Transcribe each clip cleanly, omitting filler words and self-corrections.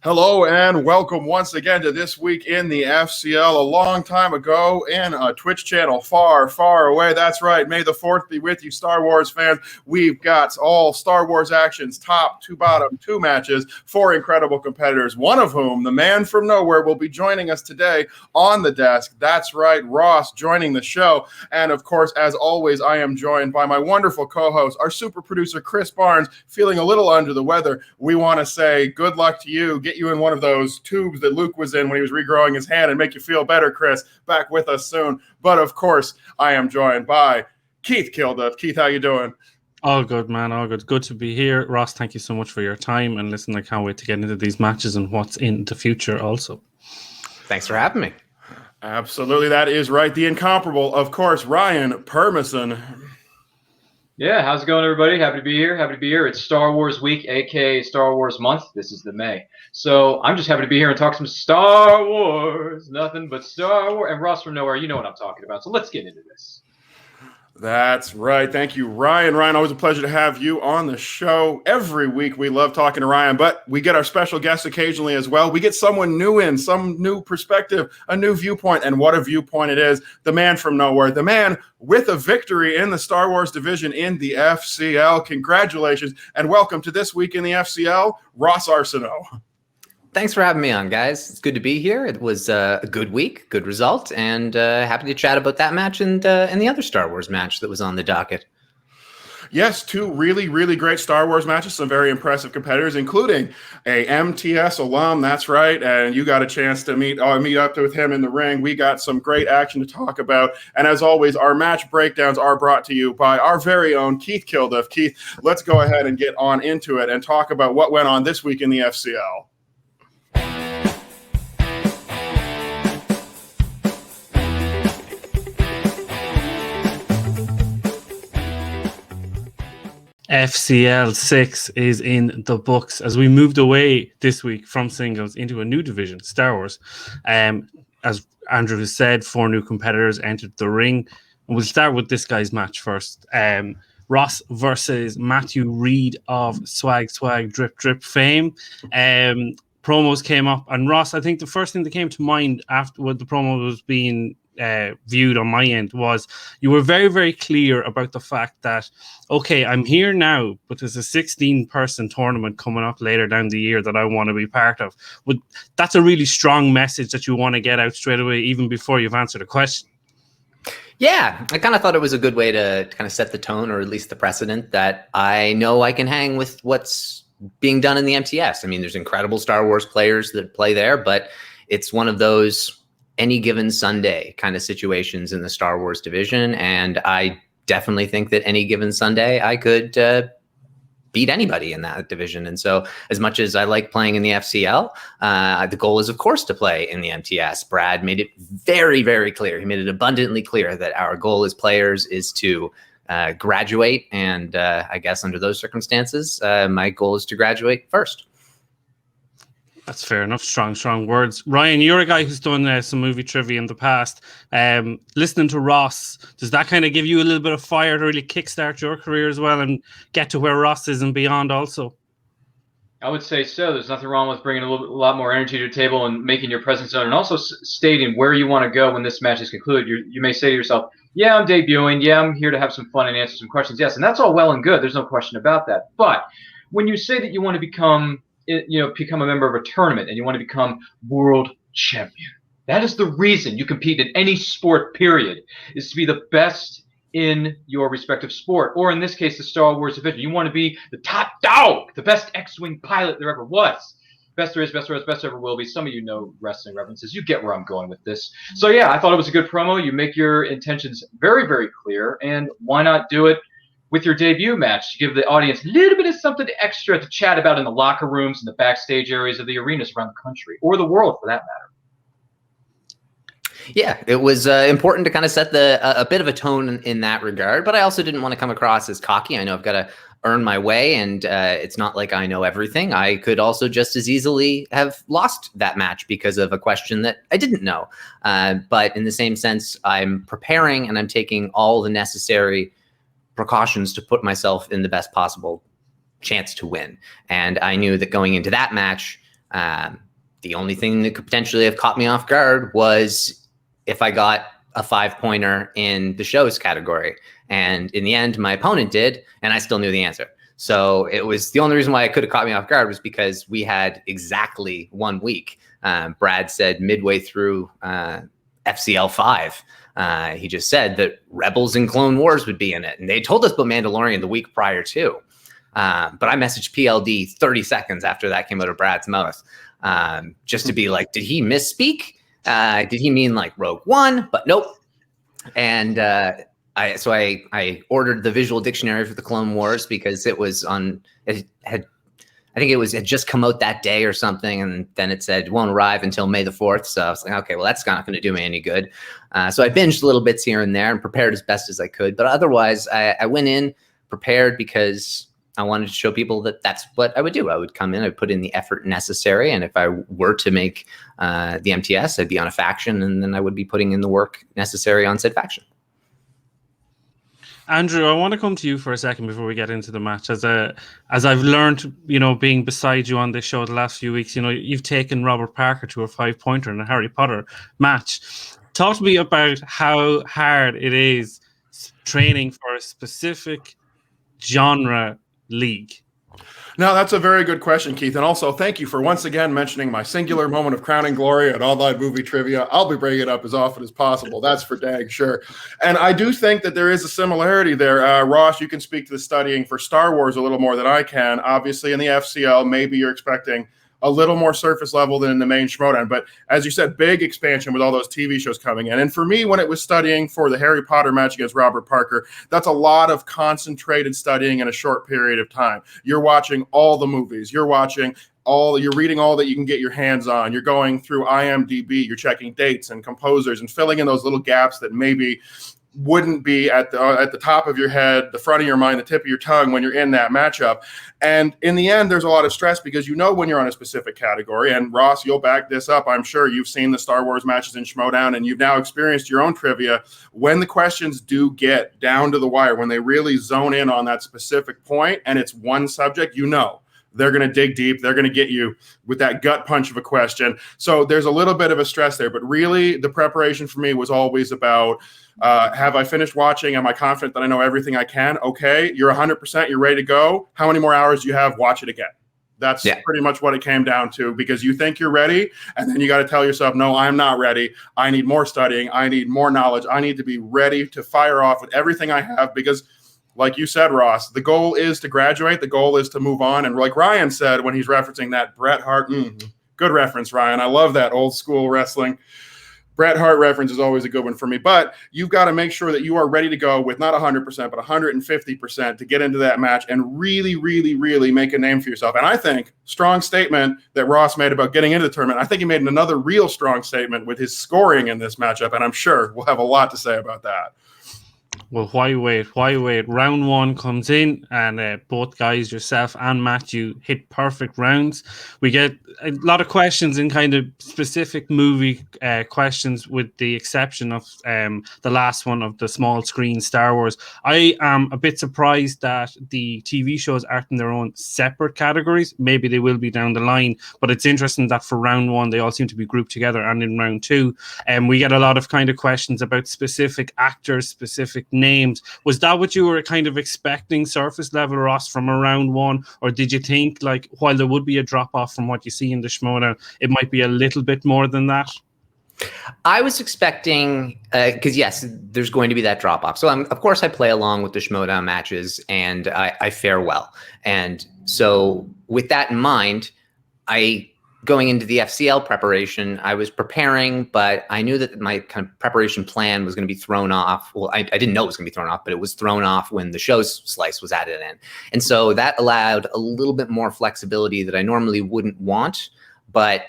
Hello and welcome once again to This Week in the FCL. A long time ago in a Twitch channel far, far away. That's right. May the 4th be with you, Star Wars fans. We've got all Star Wars actions, top to bottom, 2 matches, 4 incredible competitors, one of whom, the man from nowhere, will be joining us today on the desk. That's right, Ross joining the show. And of course, as always, I am joined by my wonderful co-host, our super producer, Chris Barnes, feeling a little under the weather. We want to say good luck to you. Get you in one of those tubes that Luke was in when he was regrowing his hand and make you feel better, Chris. Back with us soon. But of course, I am joined by Keith Kilduff. Keith, how you doing? All good, man. All good. Good to be here. Ross, thank you so much for your time. And listen, I can't wait to get into these matches and what's in the future also. Thanks for having me. Absolutely. That is right. The incomparable, of course, Ryan Permison. Yeah, how's it going, everybody? Happy to be here. Happy to be here. It's Star Wars Week, aka Star Wars Month. This is the May. So I'm just happy to be here and talk some Star Wars. Nothing but Star Wars. And Ross from nowhere, you know what I'm talking about. So let's get into this. That's right. Thank you, Ryan. Ryan, always a pleasure to have you on the show. Every week we love talking to Ryan, but we get our special guests occasionally as well. We get someone new in, some new perspective, a new viewpoint, and what a viewpoint it is. The man from nowhere, the man with a victory in the Star Wars division in the FCL. Congratulations, and welcome to This Week in the FCL, Ross Arsenault. Thanks for having me on, guys. It's good to be here. It was a good week, good result, and happy to chat about that match and the other Star Wars match that was on the docket. Yes, 2 really, really great Star Wars matches, some very impressive competitors, including a MTS alum, that's right, and you got a chance to meet up with him in the ring. We got some great action to talk about, and as always, our match breakdowns are brought to you by our very own Keith Kilduff. Keith, let's go ahead and get on into it and talk about what went on this week in the FCL. FCL 6 is in the books as we moved away this week from singles into a new division, Star Wars. As Andrew has said, 4 new competitors entered the ring. And we'll start with this guy's match first. Ross versus Matthew Reed of Swag Drip Drip fame. Promos came up, and Ross, I think the first thing that came to mind after what the promo was being viewed on my end was you were very, very clear about the fact that, okay, I'm here now, but there's a 16-person tournament coming up later down the year that I want to be part of. But that's a really strong message that you want to get out straight away, even before you've answered a question. Yeah, I kind of thought it was a good way to kind of set the tone, or at least the precedent, that I know I can hang with what's being done in the MTS. I mean, there's incredible Star Wars players that play there, but it's one of those any given Sunday kind of situations in the Star Wars division. And I definitely think that any given Sunday I could beat anybody in that division. And so as much as I like playing in the FCL, the goal is, of course, to play in the MTS. Brad made it very, very clear. He made it abundantly clear that our goal as players is to graduate. And I guess under those circumstances, my goal is to graduate first. That's fair enough. Strong words. Ryan, you're a guy who's done some movie trivia in the past. Listening to Ross, does that kind of give you a little bit of fire to really kickstart your career as well and get to where Ross is and beyond also? I would say so. There's nothing wrong with bringing a lot more energy to the table and making your presence known, and also stating where you want to go when this match is concluded. You may say to yourself, yeah, I'm debuting. Yeah, I'm here to have some fun and answer some questions. Yes, and that's all well and good. There's no question about that. But when you say that you want to become a member of a tournament and you want to become world champion, that is the reason you compete in any sport, period, is to be the best in your respective sport, or in this case, the Star Wars division. You want to be the top dog, the best X-Wing pilot there ever was. Best there is, best there is, best ever will be. Some of you know wrestling references. You get where I'm going with this. So yeah, I thought it was a good promo. You make your intentions very, very clear, and why not do it with your debut match? Give the audience a little bit of something extra to chat about in the locker rooms and the backstage areas of the arenas around the country, or the world for that matter. Yeah, it was important to kind of set a bit of a tone in that regard, but I also didn't want to come across as cocky. I know I've got to earn my way, and it's not like I know everything. I could also just as easily have lost that match because of a question that I didn't know. But in the same sense, I'm preparing and I'm taking all the necessary precautions to put myself in the best possible chance to win. And I knew that going into that match, The only thing that could potentially have caught me off guard was if I got a 5-pointer in the shows category. And in the end, my opponent did, and I still knew the answer. So it was the only reason why it could have caught me off guard was because we had exactly 1 week. Brad said midway through FCL 5, he just said that Rebels and Clone Wars would be in it. And they told us about Mandalorian the week prior too. But I messaged PLD 30 seconds after that came out of Brad's mouth, just to be like, did he misspeak? Did he mean like Rogue One? But nope. And I ordered the visual dictionary for the Clone Wars because it was had just come out that day or something, and then it said won't arrive until May the 4th. So I was like, okay, well that's not going to do me any good. So I binged little bits here and there and prepared as best as I could. But otherwise, I went in prepared because I wanted to show people that that's what I would do. I would come in, I'd put in the effort necessary. And if I were to make the MTS, I'd be on a faction, and then I would be putting in the work necessary on said faction. Andrew, I want to come to you for a second before we get into the match. As I've learned, being beside you on this show the last few weeks, you've taken Robert Parker to a 5-pointer in a Harry Potter match. Talk to me about how hard it is training for a specific genre league. No, that's a very good question, Keith. And also, thank you for once again mentioning my singular moment of crowning glory at Online Movie Trivia. I'll be bringing it up as often as possible. That's for dang sure. And I do think that there is a similarity there. Ross, you can speak to the studying for Star Wars a little more than I can. Obviously, in the FCL, maybe you're expecting a little more surface level than in the main Schmoedown. But as you said, big expansion with all those TV shows coming in. And for me, when it was studying for the Harry Potter match against Robert Parker, that's a lot of concentrated studying in a short period of time. You're watching all the movies. You're reading all that you can get your hands on. You're going through IMDb. You're checking dates and composers and filling in those little gaps that maybe wouldn't be at the top of your head, the front of your mind, the tip of your tongue when you're in that matchup. And in the end, there's a lot of stress because when you're on a specific category. And Ross, you'll back this up. I'm sure you've seen the Star Wars matches in Schmoedown, and you've now experienced your own trivia. When the questions do get down to the wire, when they really zone in on that specific point, and it's one subject, they're going to dig deep. They're going to get you with that gut punch of a question. So there's a little bit of a stress there. But really, the preparation for me was always about, have I finished watching? Am I confident that I know everything I can? Okay, you're 100%. You're ready to go. How many more hours do you have? Watch it again. That's pretty much what it came down to, because you think you're ready, and then you got to tell yourself, no, I'm not ready. I need more studying. I need more knowledge. I need to be ready to fire off with everything I have, because like you said, Ross, the goal is to graduate. The goal is to move on. And like Ryan said when he's referencing that Bret Hart, good reference, Ryan. I love that old school wrestling. Bret Hart reference is always a good one for me. But you've got to make sure that you are ready to go with not 100%, but 150% to get into that match and really, really, really make a name for yourself. And I think strong statement that Ross made about getting into the tournament. I think he made another real strong statement with his scoring in this matchup. And I'm sure we'll have a lot to say about that. Well, why wait? Round one comes in, and both guys, yourself and Matthew, hit perfect rounds. We get a lot of questions in kind of specific movie questions, with the exception of the last one of the small screen Star Wars. I am a bit surprised that the TV shows aren't in their own separate categories. Maybe they will be down the line, but it's interesting that for round one, they all seem to be grouped together, and in round two, we get a lot of kind of questions about specific actors, specific names. Was that what you were kind of expecting, surface level, Ross, from a round one? Or did you think, like, while there would be a drop off from what you see in the Schmoedown, it might be a little bit more than that? I was expecting, because yes, there's going to be that drop off. So of course I play along with the Schmoedown matches, and I fare well. And so with that in mind, going into the FCL preparation, I was preparing, but I knew that my kind of preparation plan was going to be thrown off. Well, I didn't know it was going to be thrown off, but it was thrown off when the show's slice was added in. And so that allowed a little bit more flexibility that I normally wouldn't want. But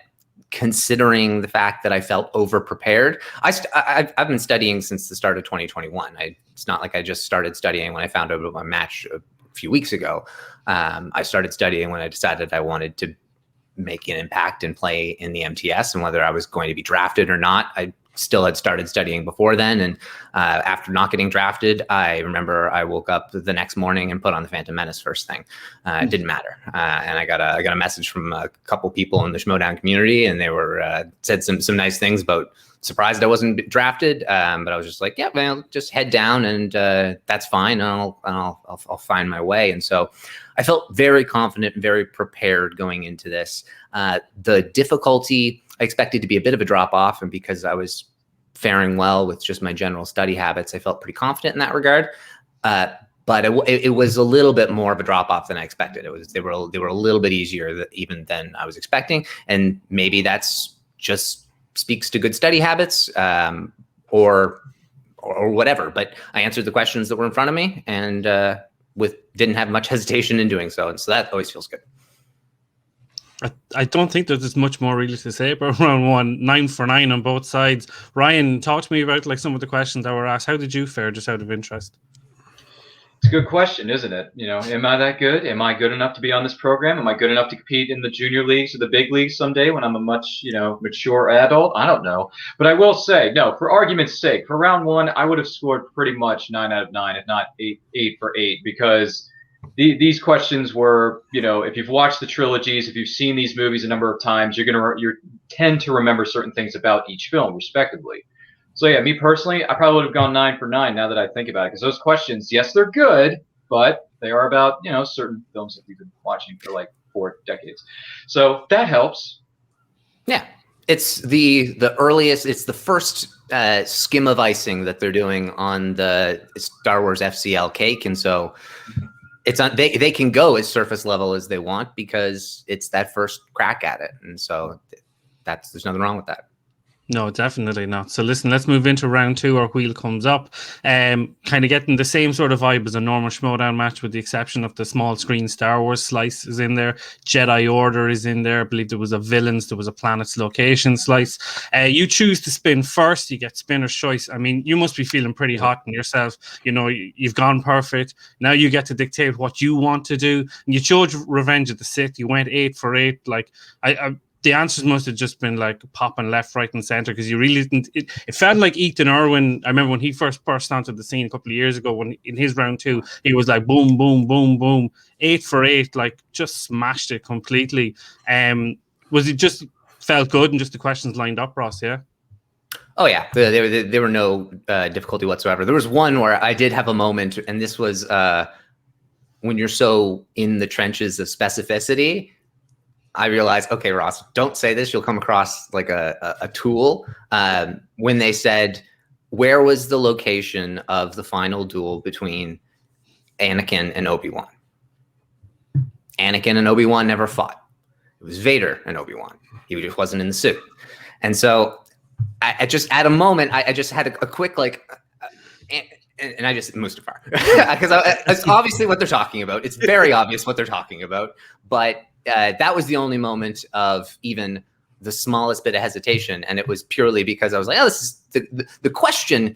considering the fact that I felt over-prepared, I've been studying since the start of 2021. It's not like I just started studying when I found out about my match a few weeks ago. I started studying when I decided I wanted to make an impact and play in the MTS, and whether I was going to be drafted or not, I still had started studying before then. And after not getting drafted, I remember I woke up the next morning and put on the Phantom Menace first thing. It didn't matter. And I got a message from a couple people in the Schmoedown community, and they were said some nice things about surprised I wasn't drafted. But I was just like, yeah, man, just head down and that's fine. And I'll find my way. And so I felt very confident and very prepared going into this. The difficulty I expected to be a bit of a drop off, and because I was faring well with just my general study habits, I felt pretty confident in that regard. But it was a little bit more of a drop off than I expected. They were a little bit easier even than I was expecting, and maybe that's just speaks to good study habits, or whatever. But I answered the questions that were in front of me, and didn't have much hesitation in doing so, and so that always feels good. I don't think there's much more really to say about round one. 9 for 9 on both sides. Ryan, talk to me about like some of the questions that were asked. How did you fare, just out of interest? It's a good question, isn't it? Am I that good? Am I good enough to be on this program? Am I good enough to compete in the junior leagues or the big leagues someday when I'm a much, mature adult? I don't know. But I will say, no, for argument's sake, for round one, I would have scored pretty much 9 out of 9, if not 8 for 8, because these questions were, if you've watched the trilogies, if you've seen these movies a number of times, you tend to remember certain things about each film, respectively. So yeah, me personally, I probably would have gone 9 for 9 now that I think about it, because those questions, yes, they're good, but they are about, certain films that we've been watching for like 4 decades. So that helps. Yeah. It's the earliest, it's the first skim of icing that they're doing on the Star Wars FCL cake. And so it's on, they can go as surface level as they want because it's that first crack at it. And so there's nothing wrong with that. No, definitely not. So listen, let's move into round 2. Our wheel comes up. Kind of getting the same sort of vibe as a normal Schmoedown match, with the exception of the small screen Star Wars slice is in there. Jedi Order is in there. I believe there was a Villains, there was a Planet's Location slice. You choose to spin first. You get spinner's choice. I mean, you must be feeling pretty hot in yourself. You've gone perfect. Now you get to dictate what you want to do. And you chose Revenge of the Sith. You went 8 for 8. Like, the answers must have just been like popping left, right, and center, because you really didn't. It felt like Ethan Irwin. I remember when he first burst onto the scene a couple of years ago, when in his round 2, he was like boom, boom, boom, boom, 8 for 8, like just smashed it completely. Was it just felt good and just the questions lined up, Ross? Yeah. Oh yeah, there were no difficulty whatsoever. There was one where I did have a moment, and this was when you're so in the trenches of specificity. I realized, okay, Ross, don't say this. You'll come across like a tool. When they said, where was the location of the final duel between Anakin and Obi-Wan? Anakin and Obi-Wan never fought. It was Vader and Obi-Wan. He just wasn't in the suit. And so I just, at a moment, I just had a quick, and I just, Mustafar. Because it's obviously what they're talking about. It's very obvious what they're talking about. But that was the only moment of even the smallest bit of hesitation, and it was purely because I was like, "Oh, this is the question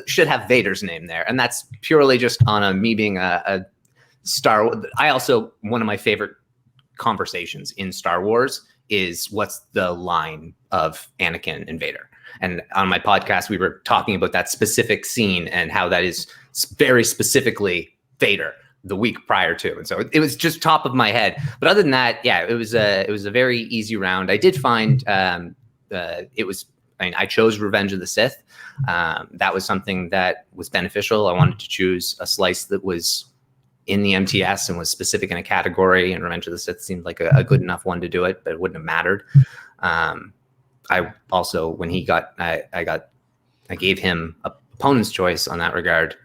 should have Vader's name there," and that's purely just on me being a Star. I also, one of my favorite conversations in Star Wars is what's the line of Anakin and Vader, and on my podcast we were talking about that specific scene and how that is very specifically Vader the week prior to. And so it was just top of my head. But other than that, yeah, it was a very easy round. I did find I chose Revenge of the Sith. That was something that was beneficial. I wanted to choose a slice that was in the MTS and was specific in a category, and Revenge of the Sith seemed like a good enough one to do it, but it wouldn't have mattered. I also, when he got, I gave him opponent's choice on that regard.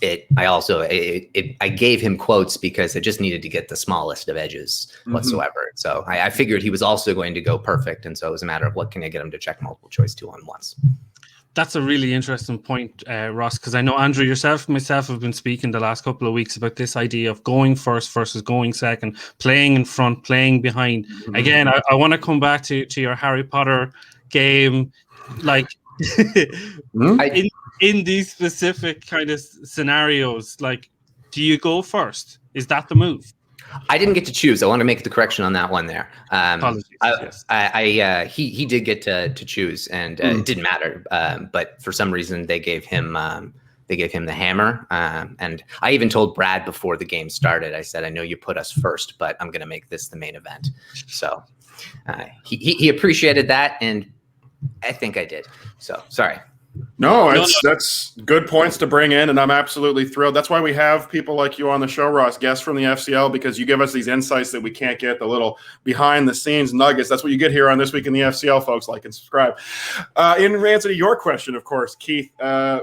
I gave him quotes because I just needed to get the smallest of edges whatsoever. So I figured he was also going to go perfect. And so it was a matter of what can I get him to check multiple choice 2 on once. That's a really interesting point, Ross, because I know Andrew, yourself, myself have been speaking the last couple of weeks about this idea of going first versus going second, playing in front, playing behind. Again, I want to come back to your Harry Potter game, like in these specific kind of scenarios. Like, do you go first? Is that the move? I didn't get to choose. I want to make the correction on that one there. Apologies. Yes. He did get to choose, and it didn't matter. But for some reason, they gave him the hammer. And I even told Brad before the game started. I said, "I know you put us first, but I'm going to make this the main event." So he appreciated that, and I think I did. So sorry. No, that's good points to bring in, and I'm absolutely thrilled. That's why we have people like you on the show, Ross, guests from the FCL, because you give us these insights that we can't get, the little behind-the-scenes nuggets. That's what you get here on This Week in the FCL, folks. Like and subscribe. In answer to your question, of course, Keith,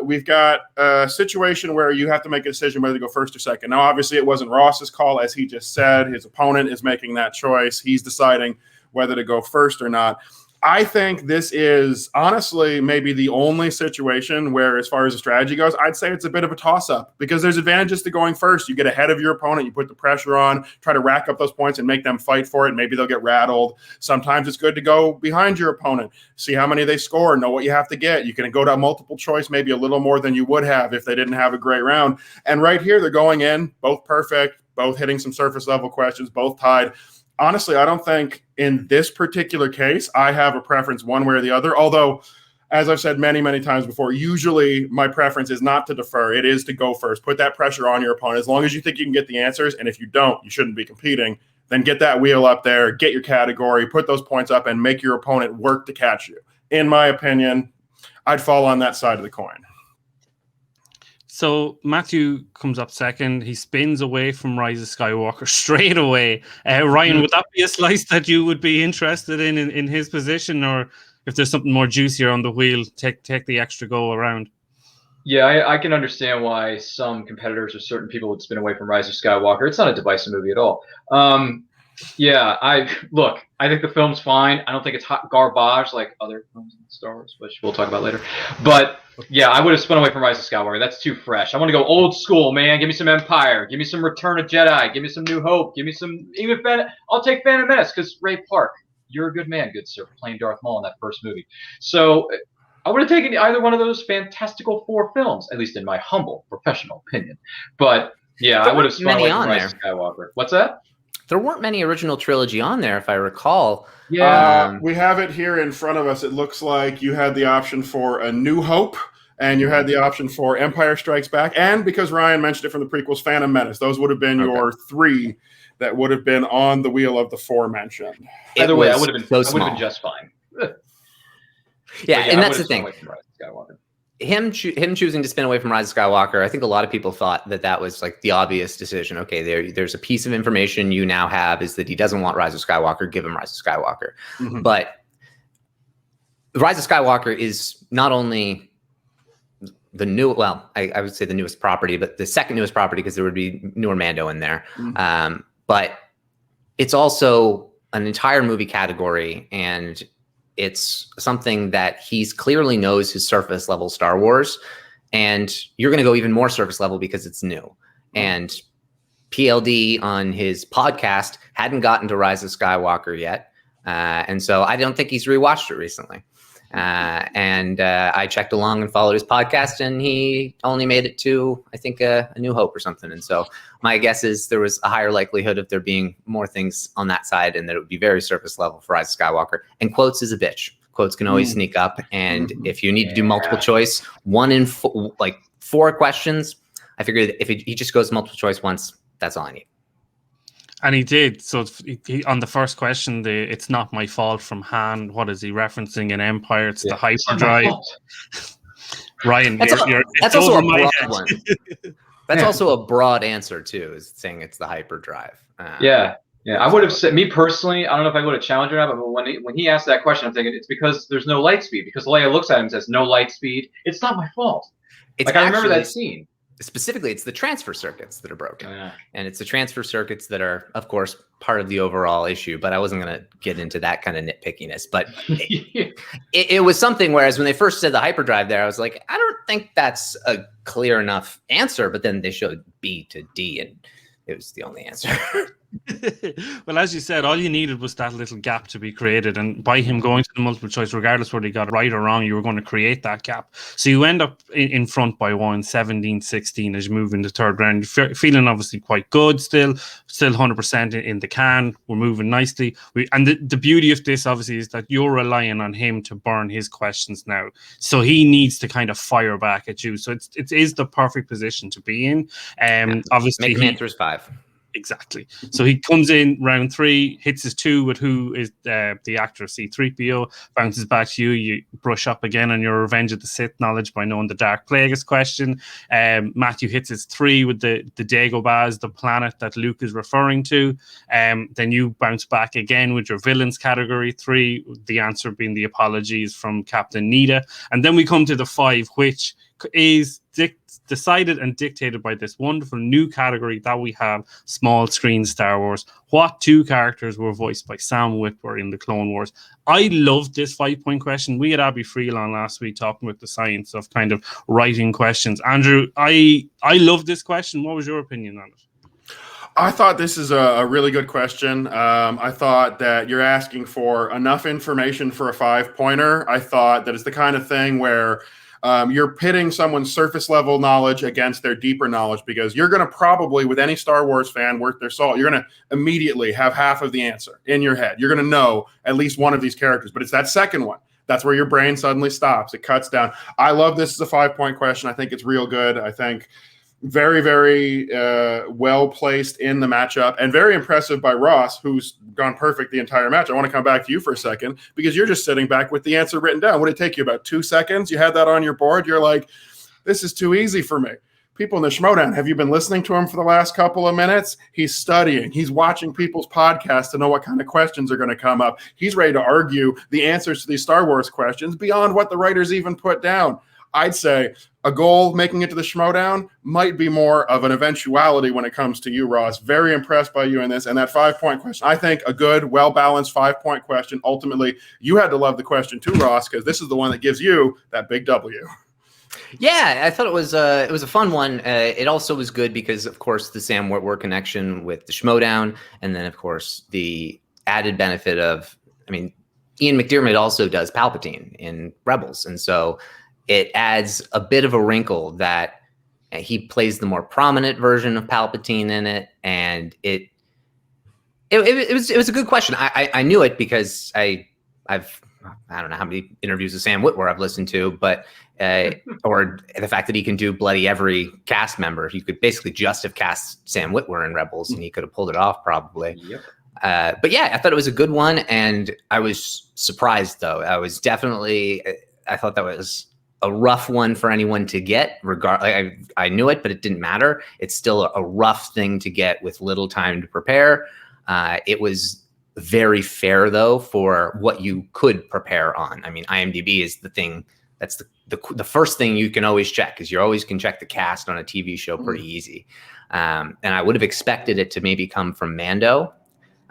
we've got a situation where you have to make a decision whether to go first or second. Now, obviously, it wasn't Ross's call, as he just said. His opponent is making that choice. He's deciding whether to go first or not. I think this is honestly maybe the only situation where, as far as the strategy goes, I'd say it's a bit of a toss-up, because there's advantages to going first. You get ahead of your opponent, you put the pressure on, try to rack up those points and make them fight for it. Maybe they'll get rattled. Sometimes it's good to go behind your opponent, see how many they score, know what you have to get. You can go to multiple choice, maybe a little more than you would have if they didn't have a great round. And right here, they're going in, both perfect, both hitting some surface level questions, both tied. Honestly, I don't think in this particular case I have a preference one way or the other. Although, as I've said many, many times before, usually my preference is not to defer. It is to go first. Put that pressure on your opponent. As long as you think you can get the answers, and if you don't, you shouldn't be competing, then get that wheel up there, get your category, put those points up, and make your opponent work to catch you. In my opinion, I'd fall on that side of the coin. So Matthew comes up second. He spins away from Rise of Skywalker straight away. Ryan, would that be a slice that you would be interested in his position, or if there's something more juicier on the wheel, take the extra go around? Yeah, I can understand why some competitors or certain people would spin away from Rise of Skywalker. It's not a divisive movie at all. I think the film's fine. I don't think it's hot garbage like other films in Star Wars, which we'll talk about later. But yeah, I would have spun away from Rise of Skywalker. That's too fresh. I want to go old school, man. Give me some Empire. Give me some Return of Jedi. Give me some New Hope. Give me some I'll take Phantom Menace, because Ray Park, you're a good man, good sir, playing Darth Maul in that first movie. So I would have taken either one of those fantastical 4 films, at least in my humble professional opinion. But yeah, I would have spun away from Rise of Skywalker. What's that? There weren't many original trilogy on there, if I recall. Yeah, we have it here in front of us. It looks like you had the option for A New Hope, and you had the option for Empire Strikes Back, and because Ryan mentioned it from the prequels, Phantom Menace. Those would have been your 3 that would have been on the wheel of the 4 mentioned. Either way, I would have been just fine. Yeah, and that's the thing. Him choosing to spin away from Rise of Skywalker, I think a lot of people thought that was like the obvious decision. Okay, there's a piece of information you now have, is that he doesn't want Rise of Skywalker, give him Rise of Skywalker. Mm-hmm. But Rise of Skywalker is not only the new, well, I would say the newest property, but the second newest property, because there would be newer Mando in there. Mm-hmm. But it's also an entire movie category, and it's something that he's clearly knows his surface level Star Wars, and you're going to go even more surface level because it's new. And PLD on his podcast hadn't gotten to Rise of Skywalker yet. And so I don't think he's rewatched it recently. And I checked along and followed his podcast, and he only made it to, I think, A New Hope or something. And so my guess is there was a higher likelihood of there being more things on that side, and that it would be very surface level for Rise of Skywalker. And quotes is a bitch. Quotes can always sneak up. And if you need to do multiple choice, 1 in 4 questions, I figured if he just goes multiple choice once, that's all I need. And he did. So he, on the first question, it's not my fault from Han. What is he referencing in Empire? It's the hyperdrive. Ryan, that's also a broad one. That's also a broad answer too, is saying it's the hyperdrive. Yeah. I would have said, me personally, I don't know if I would have challenged or not, but when he asked that question, I'm thinking it's because there's no light speed. Because Leia looks at him and says, "No light speed." It's not my fault. I remember that scene. Specifically, it's the transfer circuits that are broken. And it's the transfer circuits that are, of course, part of the overall issue. But I wasn't going to get into that kind of nitpickiness. But it was something, whereas when they first said the hyperdrive there, I was like, I don't think that's a clear enough answer. But then they showed B to D, and it was the only answer. Well, as you said, all you needed was that little gap to be created, and by him going to the multiple choice, regardless whether he got it right or wrong, you were going to create that gap. So you end up in front by 17-16 as you move into third round. You're feeling obviously quite good still 100% in the can. We're moving nicely. And the beauty of this obviously is that you're relying on him to burn his questions now. So he needs to kind of fire back at you. So it is the perfect position to be in. Obviously, make him answer his 5. Exactly. So he comes in round 3, hits his 2 with who is the actor C-3PO, bounces back to you. You brush up again on your Revenge of the Sith knowledge by knowing the Dark Plagueis question. Matthew hits his 3 with the Dagobahs, the planet that Luke is referring to. Then you bounce back again with your villains category 3, the answer being the apologies from Captain Nita. And then we come to the 5, which is decided and dictated by this wonderful new category that we have, small screen Star Wars. What 2 characters were voiced by Sam Witwer in the Clone Wars? I loved this 5-point question. We had Abby Friel on last week talking about the science of kind of writing questions. Andrew, I love this question. What was your opinion on it? I thought this is a really good question. I thought that you're asking for enough information for a 5-pointer. I thought that it's the kind of thing where you're pitting someone's surface level knowledge against their deeper knowledge, because you're going to probably, with any Star Wars fan worth their salt, you're going to immediately have half of the answer in your head. You're going to know at least one of these characters, but it's that second one. That's where your brain suddenly stops. It cuts down. I love this as a 5-point question. I think it's real good. I think very, very well placed in the matchup, and very impressive by Ross, who's gone perfect the entire match. I want to come back to you for a second, because you're just sitting back with the answer written down. What did it take you, about 2 seconds? You had that on your board. You're like, this is too easy for me. People in the Schmoedown, have you been listening to him for the last couple of minutes? He's studying. He's watching people's podcasts to know what kind of questions are going to come up. He's ready to argue the answers to these Star Wars questions beyond what the writers even put down. I'd say a goal making it to the Schmoedown might be more of an eventuality when it comes to you, Ross. Very impressed by you in this. And that 5-point question, I think a good, well-balanced 5-point question. Ultimately, you had to love the question too, Ross, because this is the one that gives you that big W. Yeah, I thought it was a fun one. It also was good because, of course, the Sam Witwer connection with the Schmoedown, and then, of course, the added benefit of, I mean, Ian McDiarmid also does Palpatine in Rebels, and so it adds a bit of a wrinkle that he plays the more prominent version of Palpatine in it, and it was a good question. I knew it because I don't know how many interviews of Sam Witwer I've listened to, but or the fact that he can do bloody every cast member. You could basically just have cast Sam Witwer in Rebels, and he could have pulled it off probably. Yep. But yeah, I thought it was a good one, and I was surprised though. I thought that was a rough one for anyone to get. I knew it, but it didn't matter. It's still a rough thing to get with little time to prepare. It was very fair though for what you could prepare on. I mean, IMDb is the thing that's the first thing you can always check, because you always can check the cast on a TV show pretty easy. And I would have expected it to maybe come from Mando.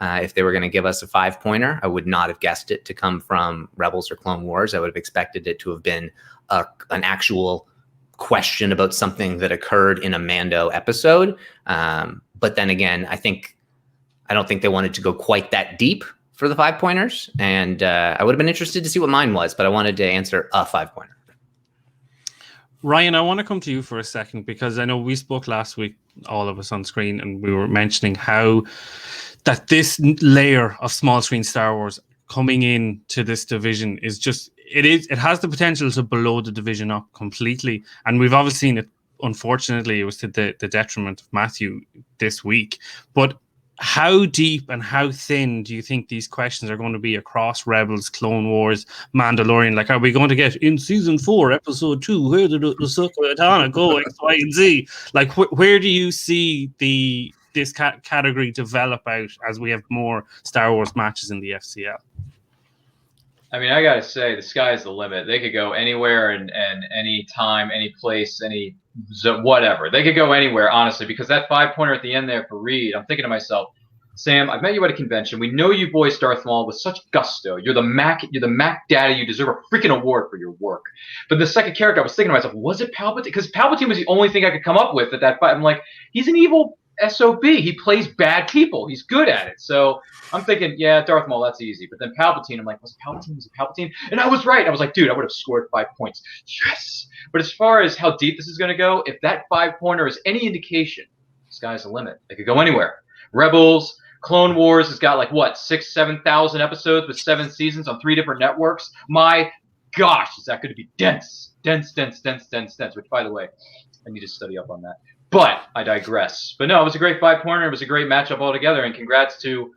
If they were going to give us a 5-pointer, I would not have guessed it to come from Rebels or Clone Wars. I would have expected it to have been an actual question about something that occurred in a Mando episode. But then again, I don't think they wanted to go quite that deep for the 5-pointers. And I would have been interested to see what mine was, but I wanted to answer a 5-pointer. Ryan, I want to come to you for a second, because I know we spoke last week, all of us on screen, and we were mentioning how that this layer of small screen Star Wars coming in to this division is just, it has the potential to blow the division up completely. And we've obviously seen it, unfortunately, it was to the detriment of Matthew this week. But how deep and how thin do you think these questions are going to be across Rebels, Clone Wars, Mandalorian? Like, are we going to get in season 4, episode 2, where did the Ahsoka go, X, Y, and Z? Like, where do you see this category develop out as we have more Star Wars matches in the FCL? I mean, I gotta say, the sky's the limit. They could go anywhere and any time, any place, any whatever. They could go anywhere, honestly, because that 5-pointer at the end there for Reed, I'm thinking to myself, Sam, I've met you at a convention. We know you voiced Darth Maul with such gusto. You're the Mac Daddy. You deserve a freaking award for your work. But the second character, I was thinking to myself, was it Palpatine? Because Palpatine was the only thing I could come up with at that fight. I'm like, he's an evil SOB. He plays bad people. He's good at it. So I'm thinking, yeah, Darth Maul, that's easy. But then Palpatine, I'm like, was it Palpatine? And I was right. I was like, dude, I would have scored 5 points. Yes. But as far as how deep this is going to go, if that 5-pointer is any indication, sky's the limit. It could go anywhere. Rebels, Clone Wars has got like what 6,000-7,000 episodes with 7 seasons on 3 different networks. My gosh, is that going to be dense? Which, by the way, I need to study up on that. But I digress. But no, it was a great 5-pointer. It was a great matchup altogether. And congrats to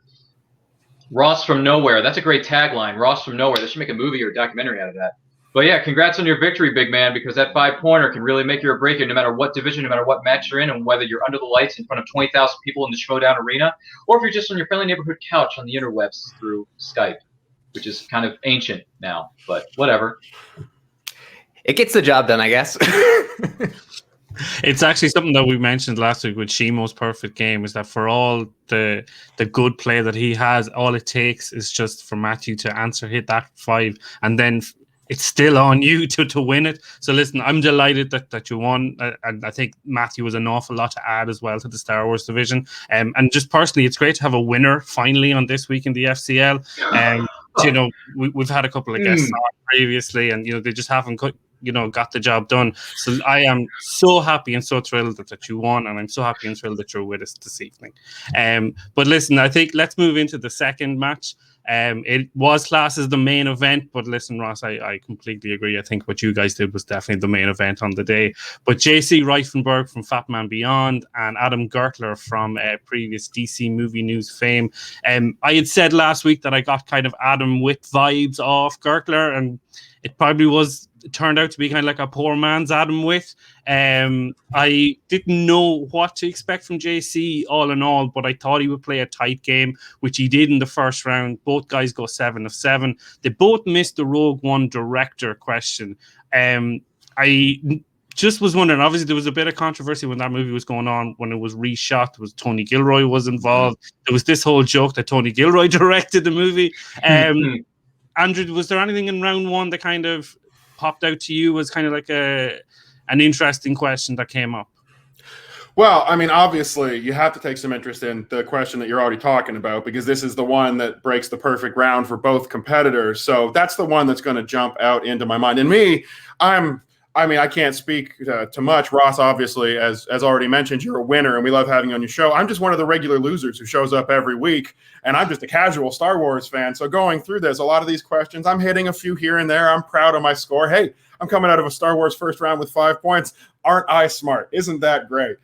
Ross from Nowhere. That's a great tagline. Ross from Nowhere. They should make a movie or a documentary out of that. But yeah, congrats on your victory, big man, because that 5-pointer can really make you or break you no matter what division, no matter what match you're in, and whether you're under the lights in front of 20,000 people in the Schmoedown arena, or if you're just on your friendly neighborhood couch on the interwebs through Skype, which is kind of ancient now, but whatever. It gets the job done, I guess. It's actually something that we mentioned last week with Shimo's perfect game, is that for all the good play that he has, all it takes is just for Matthew to hit that 5, and then it's still on you to win it. So listen, I'm delighted that you won, and I think Matthew was an awful lot to add as well to the Star Wars division. And just personally, it's great to have a winner finally on This Week in the FCL. We've had a couple of guests on previously, and they just haven't got the job done. So I am so happy and so thrilled that you won, and I'm so happy and thrilled that you're with us this evening. But listen, I think let's move into the second match. It was classed as the main event, but listen, Ross, I completely agree. I think what you guys did was definitely the main event on the day. But JC Reifenberg from Fat Man Beyond and Adam Gertler from previous DC movie news fame. I had said last week that I got kind of Adam Witt vibes off Gertler, and it probably turned out to be kind of like a poor man's Adam Witt. I didn't know what to expect from JC all in all, but I thought he would play a tight game, which he did in the first round. Both guys go 7 of 7. They both missed the Rogue One director question. I just was wondering, obviously there was a bit of controversy when that movie was going on, when it was reshot. There was Tony Gilroy was involved. There was this whole joke that Tony Gilroy directed the movie. Andrew, was there anything in round 1 that kind of popped out to you as kind of like an interesting question that came up? Well, I mean, obviously, you have to take some interest in the question that you're already talking about, because this is the one that breaks the perfect round for both competitors. So that's the one that's going to jump out into my mind. And me, I can't speak to much. Ross, obviously, as already mentioned, you're a winner, and we love having you on your show. I'm just one of the regular losers who shows up every week, and I'm just a casual Star Wars fan. So going through this, a lot of these questions, I'm hitting a few here and there. I'm proud of my score. Hey, I'm coming out of a Star Wars first round with 5 points. Aren't I smart? Isn't that great?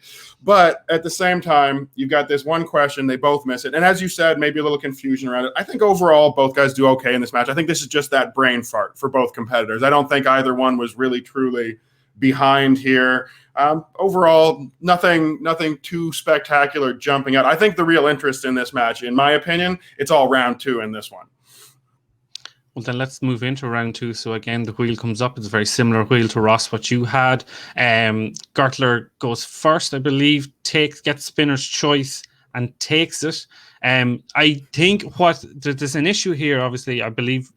But at the same time, you've got this one question. They both miss it. And as you said, maybe a little confusion around it. I think overall, both guys do okay in this match. I think this is just that brain fart for both competitors. I don't think either one was really, truly behind here. Overall, nothing too spectacular jumping out. I think the real interest in this match, in my opinion, it's all round 2 in this one. Well, then let's move into round 2. So again, the wheel comes up. It's a very similar wheel to Ross, what you had. Gertler goes first, I believe, gets spinner's choice and takes it. I think there's an issue here, obviously. I believe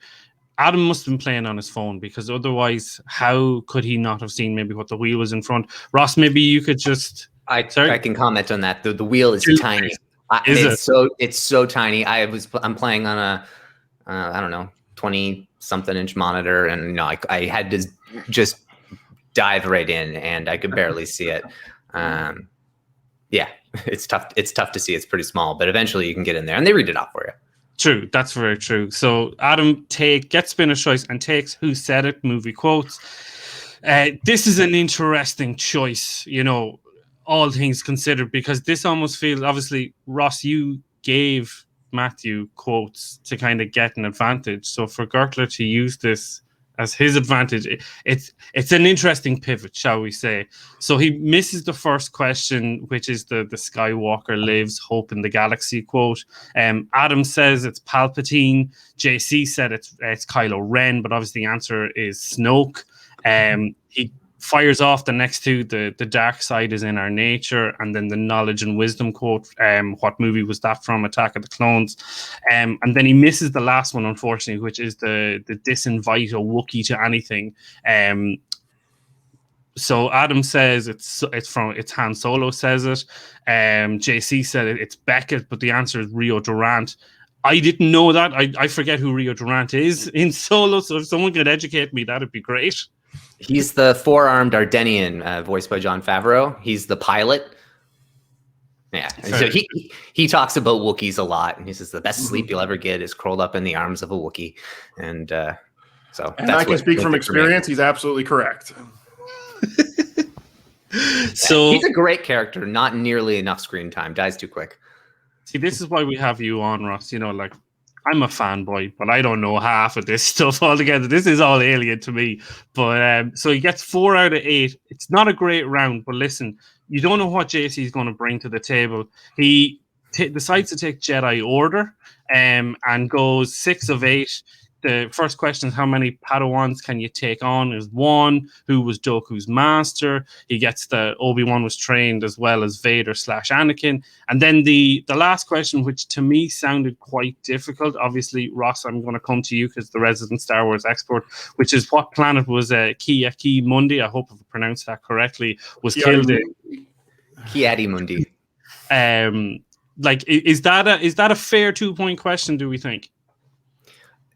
Adam must have been playing on his phone, because otherwise, how could he not have seen maybe what the wheel was in front? Ross, maybe you could just... I can comment on that. The wheel is tiny. It's so tiny. I'm playing on a, I don't know, 20-something inch monitor, and I had to just dive right in, and I could barely see it. Yeah, it's tough. It's tough to see. It's pretty small, but eventually you can get in there, and they read it off for you. True, that's very true. So Adam gets spinner's choice and takes Who Said It movie quotes. This is an interesting choice, all things considered, because this almost feels, obviously, Ross, you gave Matthew quotes to kind of get an advantage. So for Gertler to use this as his advantage, it's an interesting pivot, shall we say. So he misses the first question, which is the Skywalker lives, hope in the galaxy quote. Adam says it's Palpatine. JC said it's Kylo Ren, but obviously the answer is Snoke. He fires off the next two, the dark side is in our nature, and then the knowledge and wisdom quote. What movie was that from? Attack of the Clones. And then he misses the last one, unfortunately, which is the disinvite a Wookiee to anything. So Adam says it's Han Solo says it. JC said it's Beckett, but the answer is Rio Durant. I didn't know that. I forget who Rio Durant is in Solo, so if someone could educate me, that'd be great. He's the four-armed Ardenian, voiced by Jon Favreau. He's the pilot. Yeah, so he talks about Wookiees a lot, and he says the best sleep you'll ever get is curled up in the arms of a Wookiee, and so. And I can speak from experience. He's absolutely correct. So he's a great character, not nearly enough screen time. Dies too quick. See, this is why we have you on, Ross. You know, like, I'm a fanboy, but I don't know half of this stuff altogether. This is all alien to me. But so he gets 4 out of 8. It's not a great round, but listen, you don't know what JC is going to bring to the table. He decides to take Jedi Order and goes 6 of 8. The first question is how many Padawans can you take on? Is 1. Who was Dooku's master? He gets the Obi-Wan was trained as well as Vader / Anakin. And then the last question, which to me sounded quite difficult. Obviously, Ross, I'm going to come to you because the resident Star Wars expert, which is what planet was Ki Mundi? I hope I've pronounced that correctly. Was killed in Ki Mundi. Like, is that a fair 2-point question? Do we think?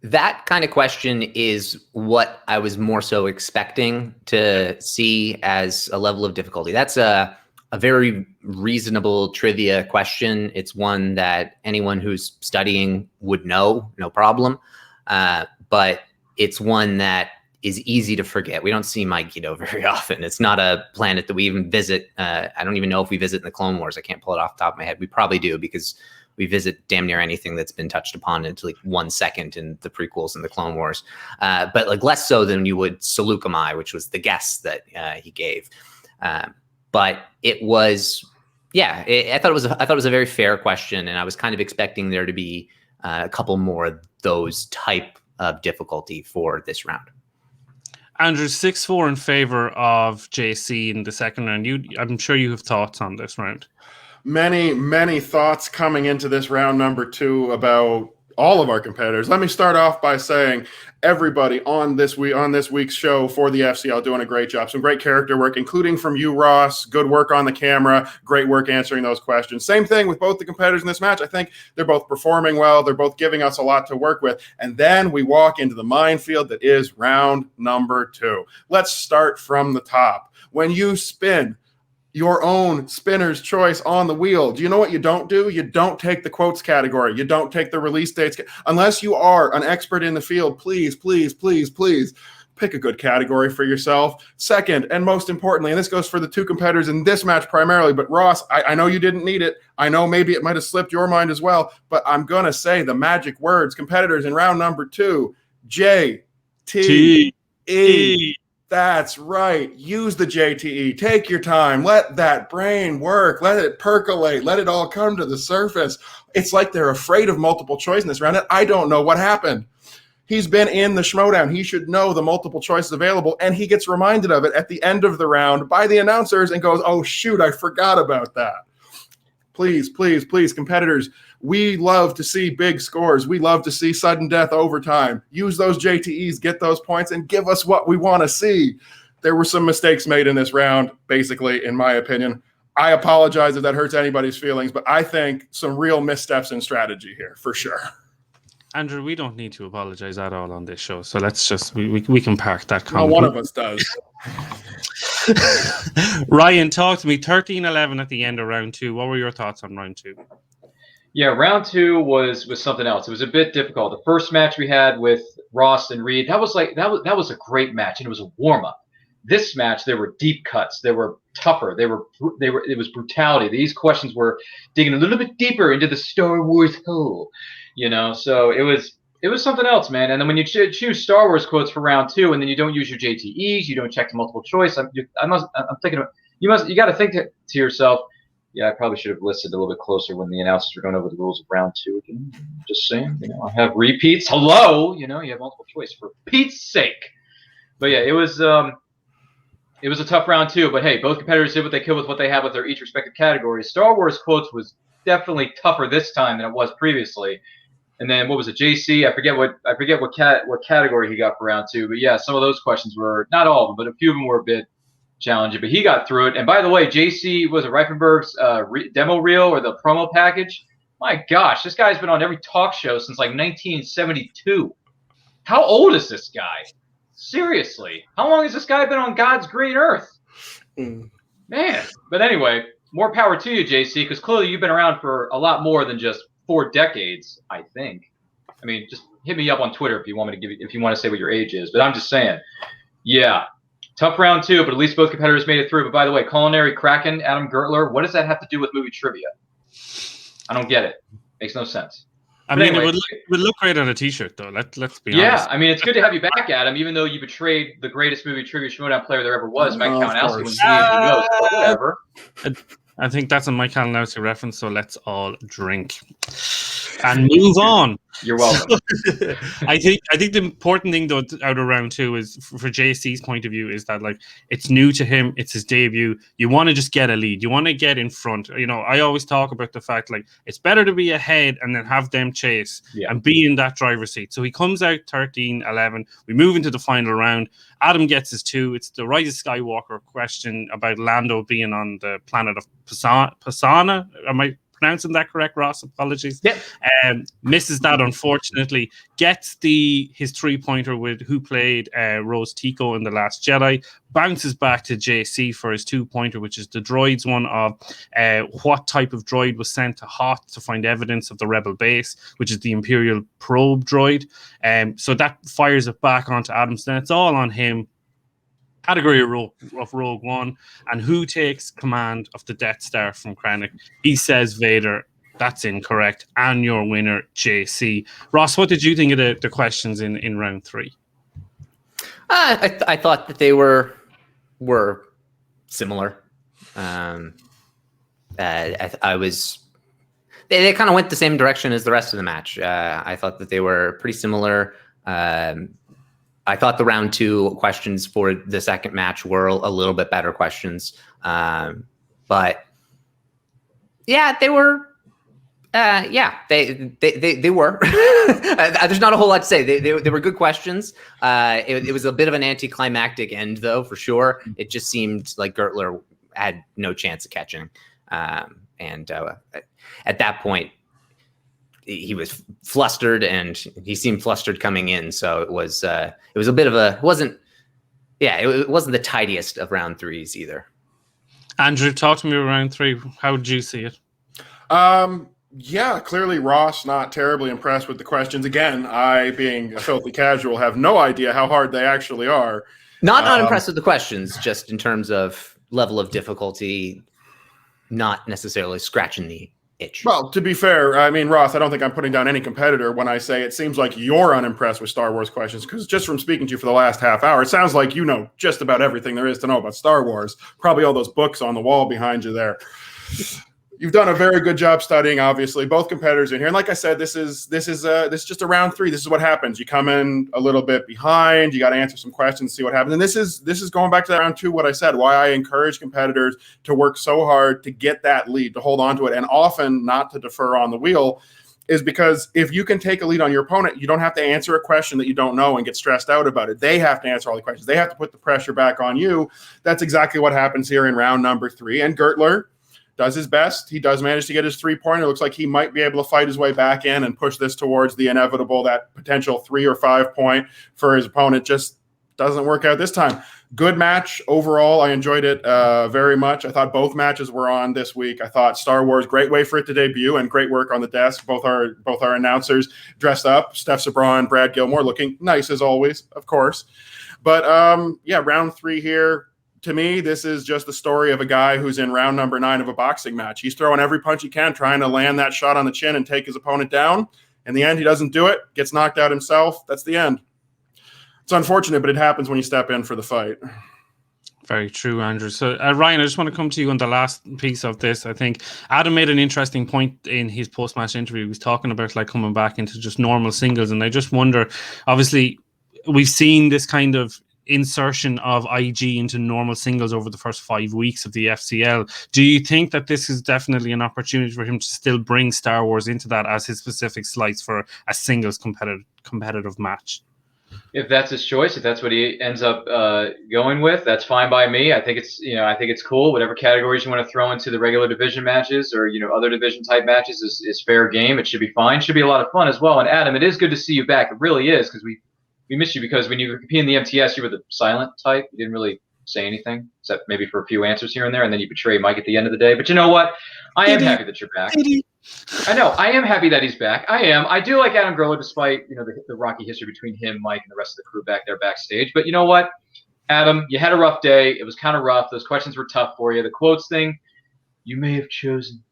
That kind of question is what I was more so expecting to see as a level of difficulty. That's a very reasonable trivia question. It's one that anyone who's studying would know, no problem. But it's one that is easy to forget. We don't see Mygeeto very often. It's not a planet that we even visit. I don't even know if we visit in the Clone Wars. I can't pull it off the top of my head. We probably do because we visit damn near anything that's been touched upon into like 1 second in the prequels and the Clone Wars, but like less so than you would Seleucami, which was the guess that he gave. But it was, I thought it was a very fair question, and I was kind of expecting there to be a couple more of those type of difficulty for this round. Andrew, 6-4 in favor of JC in the second round. I'm sure you have thoughts on this round. Many thoughts coming into this round number 2 about all of our competitors. Let me start off by saying everybody on this week's show for the FCL doing a great job. Some great character work, including from you, Ross. Good work on the camera. Great work answering those questions. Same thing with both the competitors in this match. I think they're both performing well. They're both giving us a lot to work with. And then we walk into the minefield that is round number 2. Let's start from the top. When you spin your own spinner's choice on the wheel, do you know what you don't do? You don't take the quotes category. You don't take the release dates. Unless you are an expert in the field, please pick a good category for yourself. Second, and most importantly, and this goes for the 2 competitors in this match primarily, but Ross, I know you didn't need it. I know maybe it might have slipped your mind as well, but I'm going to say the magic words. Competitors in round number 2, JTE. That's right. Use the JTE. Take your time. Let that brain work. Let it percolate. Let it all come to the surface. It's like they're afraid of multiple choice in this round. I don't know what happened. He's been in the Schmoedown. He should know the multiple choices available, and he gets reminded of it at the end of the round by the announcers and goes, oh, shoot, I forgot about that. Please, competitors, we love to see big scores. We love to see sudden death overtime. Use those JTEs, get those points, and give us what we want to see. There were some mistakes made in this round, basically, in my opinion. I apologize if that hurts anybody's feelings, but I think some real missteps in strategy here, for sure. Andrew, we don't need to apologize at all on this show, so let's just, we can park that comment. Well, one of us does. Ryan, talk to me. 13-11 at the end of round 2. What were your thoughts on round 2? Yeah, round 2 was something else. It was a bit difficult. The first match we had with Ross and Reed, that was a great match, and it was a warm up. This match, there were deep cuts. They were tougher. It was brutality. These questions were digging a little bit deeper into the Star Wars hole, So it was something else, man. And then when you choose Star Wars quotes for round 2, and then you don't use your JTEs, you don't check the multiple choice. I'm thinking you got to think to yourself. Yeah, I probably should have listened a little bit closer when the announcers were going over the rules of round 2 again. Just saying, I have repeats. Hello, you have multiple choice for Pete's sake. But yeah, it was a tough round 2. But hey, both competitors did what they could with what they had with their each respective categories. Star Wars quotes was definitely tougher this time than it was previously. And then what was it, JC? I forget what category he got for round 2. But yeah, some of those questions were, not all of them, but a few of them were a bit challenge it, but he got through it. And by the way, JC was it Reifenberg's demo reel or the promo package? My gosh, this guy's been on every talk show since like 1972. How old is this guy? Seriously, how long has this guy been on God's green earth? Man, but anyway, more power to you, JC, because clearly you've been around for a lot more than just 4 decades, I think. I mean, just hit me up on Twitter if you want me to if you want to say what your age is. But I'm just saying, yeah, tough round 2, but at least both competitors made it through. But by the way, Culinary Kraken, Adam Gertler, what does that have to do with movie trivia? I don't get it. Makes no sense. I mean, anyway, it would look great on a T-shirt, though. Let's be honest. Yeah, I mean, it's good to have you back, Adam, even though you betrayed the greatest movie trivia Schmoedown player there ever was, Mike Kalinowski, when he knows, but whatever. I think that's a Mike Kalinowski reference, so let's all drink and move on. You're welcome. I think the important thing though out of round 2 is for JC's point of view is that like it's new to him, it's his debut. You want to just get a lead, you want to get in front. You know, I always talk about the fact like it's better to be ahead and then have them chase and be in that driver's seat. So he comes out 13-11. We move into the final round. Adam gets his 2. It's the Rise of Skywalker question about Lando being on the planet of Pasana. Am I pronouncing that correct, Ross? Apologies. Yep. Misses that, unfortunately. Gets his 3-pointer with who played Rose Tico in The Last Jedi. Bounces back to JC for his 2-pointer, which is the droids one of what type of droid was sent to Hoth to find evidence of the Rebel base, which is the Imperial probe droid. So that fires it back onto Adamson. It's all on him. Category of Rogue One, and who takes command of the Death Star from Krennic? He says Vader. That's incorrect. And your winner, JC. Ross, what did you think of the questions in round 3? I thought that they were similar. I was. They kind of went the same direction as the rest of the match. I thought that they were pretty similar. I thought the round 2 questions for the second match were a little bit better questions. But yeah, they were. They were. There's not a whole lot to say. They were good questions. It was a bit of an anticlimactic end, though, for sure. It just seemed like Gertler had no chance of catching. And at that point, he was flustered, and he seemed flustered coming in. So it was a bit of it wasn't the tidiest of round 3s either. Andrew, talk to me about round 3. How did you see it? Yeah, clearly Ross not terribly impressed with the questions. Again, I, being a filthy casual, have no idea how hard they actually are. Not impressed with the questions, just in terms of level of difficulty, not necessarily scratching the itch. Well, to be fair, I mean, Ross, I don't think I'm putting down any competitor when I say it seems like you're unimpressed with Star Wars questions, because just from speaking to you for the last half hour, it sounds like you know just about everything there is to know about Star Wars. Probably all those books on the wall behind you there. You've done a very good job studying, obviously. Both competitors in here. And like I said, this is just a round 3. This is what happens. You come in a little bit behind. You got to answer some questions, see what happens. And this is going back to that round 2, what I said, why I encourage competitors to work so hard to get that lead, to hold on to it, and often not to defer on the wheel, is because if you can take a lead on your opponent, you don't have to answer a question that you don't know and get stressed out about it. They have to answer all the questions. They have to put the pressure back on you. That's exactly what happens here in round number 3. And Gertler does his best. He does manage to get his 3-pointer. Looks like he might be able to fight his way back in and push this towards the inevitable, that potential 3 or 5 point for his opponent. Just doesn't work out this time. Good match overall. I enjoyed it very much. I thought both matches were on this week. I thought Star Wars, great way for it to debut, and great work on the desk. Both our announcers dressed up. Steph Sabran, Brad Gilmore looking nice as always, of course. But round 3 here. To me, this is just the story of a guy who's in round number 9 of a boxing match. He's throwing every punch he can, trying to land that shot on the chin and take his opponent down. In the end, he doesn't do it, gets knocked out himself. That's the end. It's unfortunate, but it happens when you step in for the fight. Very true, Andrew. So, Ryan, I just want to come to you on the last piece of this. I think Adam made an interesting point in his post-match interview. He was talking about like coming back into just normal singles. And I just wonder, obviously, we've seen this kind of insertion of IG into normal singles over the first 5 weeks of the FCL. Do you think that this is definitely an opportunity for him to still bring Star Wars into that as his specific slice for a singles competitive match? If that's his choice, if that's what he ends up going with, that's fine by me. I think it's cool. Whatever categories you want to throw into the regular division matches or other division type matches is fair game. It should be fine. Should be a lot of fun as well. And Adam, it is good to see you back. It really is, because we missed you, because when you were competing in the MTS, you were the silent type. You didn't really say anything except maybe for a few answers here and there, and then you betray Mike at the end of the day. But you know what? I am happy that you're back. I know. I am happy that he's back. I am. I do like Adam Grower, despite the rocky history between him, Mike, and the rest of the crew back there backstage. But you know what, Adam, you had a rough day. It was kind of rough. Those questions were tough for you. The quotes thing, you may have chosen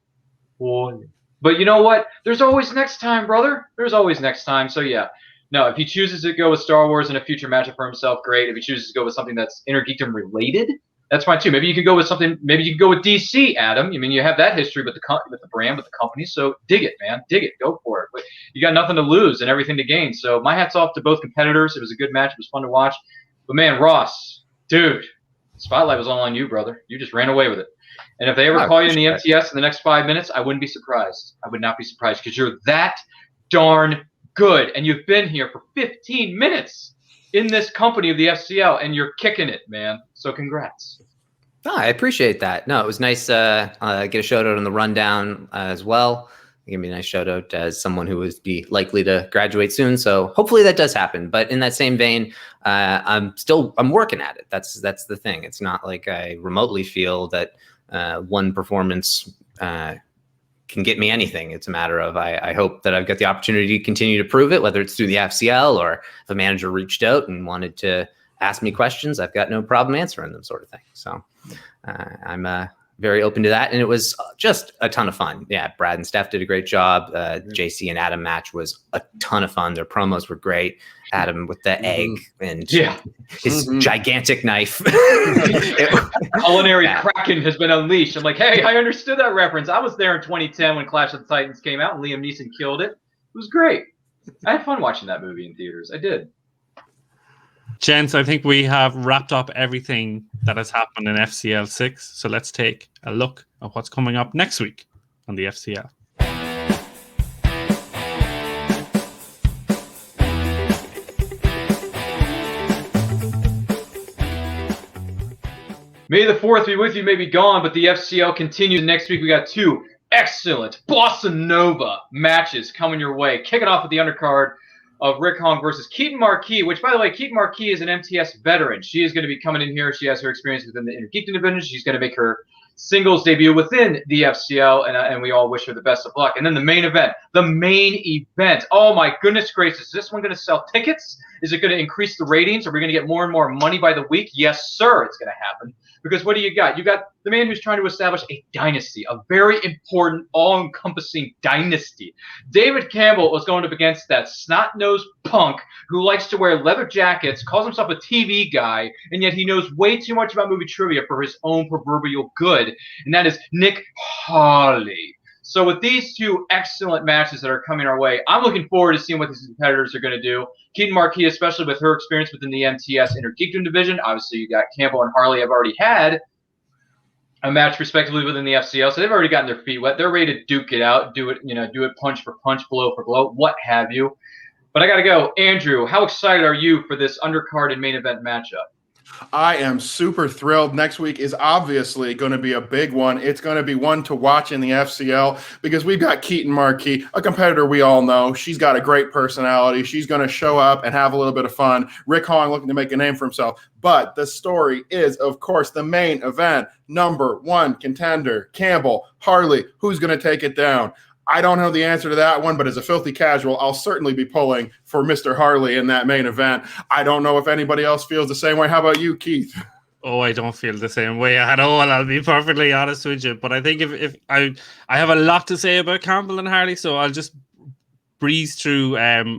poorly, but you know what? There's always next time, brother. There's always next time. So yeah. No, if he chooses to go with Star Wars in a future matchup for himself, great. If he chooses to go with something that's Inner Geekdom related, that's fine too. Maybe you could go with something. Maybe you could go with DC, Adam. I mean, you have that history with the brand, with the company. So dig it, man. Dig it. Go for it. But you got nothing to lose and everything to gain. So my hat's off to both competitors. It was a good match. It was fun to watch. But man, Ross, dude, the spotlight was all on you, brother. You just ran away with it. And if they ever call you in the MTS in the next 5 minutes, I wouldn't be surprised. I would not be surprised, because you're that darn good, and you've been here for 15 minutes in this company of the FCL, and you're kicking it, man. So congrats. Oh, I appreciate that. No, it was nice to get a shout out on the rundown as well. Give me a nice shout out as someone who would be likely to graduate soon. So hopefully that does happen. But in that same vein, I'm working at it. That's the thing. It's not like I remotely feel that one performance can get me anything. It's a matter of I hope that I've got the opportunity to continue to prove it, whether it's through the FCL or if a manager reached out and wanted to ask me questions, I've got no problem answering them, sort of thing. So I'm very open to that. And it was just a ton of fun. Yeah, Brad and Steph did a great job. JC and Adam match was a ton of fun. Their promos were great. Adam with the egg and his gigantic knife. Culinary Kraken has been unleashed. I'm like, hey, I understood that reference. I was there in 2010 when Clash of the Titans came out and Liam Neeson killed it. It was great. I had fun watching that movie in theaters. I did. Gents, I think we have wrapped up everything that has happened in FCL 6. So let's take a look at what's coming up next week on the FCL. May the 4th be with you, may be gone, but the FCL continues. Next week, we got 2 excellent Bossa Nova matches coming your way. Kicking off with the undercard of Rick Hong versus Keaton Marquis, which, by the way, Keaton Marquis is an MTS veteran. She is going to be coming in here. She has her experience within the Inner Geekdom division. She's going to make her singles debut within the FCL, and we all wish her the best of luck. And then the main event. Oh, my goodness gracious. Is this one going to sell tickets? Is it going to increase the ratings? Are we going to get more and more money by the week? Yes, sir, it's going to happen. Because what do you got? You got the man who's trying to establish a dynasty, a very important, all-encompassing dynasty. David Campbell was going up against that snot-nosed punk who likes to wear leather jackets, calls himself a TV guy, and yet he knows way too much about movie trivia for his own proverbial good, and that is Nick Harley. So with these 2 excellent matches that are coming our way, I'm looking forward to seeing what these competitors are going to do. Keaton Marquis, especially with her experience within the MTS Inner Geekdom division. Obviously, you got Campbell and Harley have already had a match respectively within the FCL, so they've already gotten their feet wet. They're ready to duke it out, do it punch for punch, blow for blow, what have you. But I got to go. Andrew, how excited are you for this undercard and main event matchup? I am super thrilled. Next week is obviously going to be a big one. It's going to be one to watch in the FCL because we've got Keaton Marquis, a competitor we all know. She's got a great personality. She's going to show up and have a little bit of fun. Rick Hong looking to make a name for himself. But the story is, of course, the main event. Number 1 contender, Campbell, Harley. Who's going to take it down? I don't know the answer to that one, but as a filthy casual, I'll certainly be pulling for Mr. Harley in that main event. I don't know if anybody else feels the same way. How about you, Keith? Oh, I don't feel the same way at all. I'll be perfectly honest with you. But I think if I have a lot to say about Campbell and Harley, so I'll just breeze through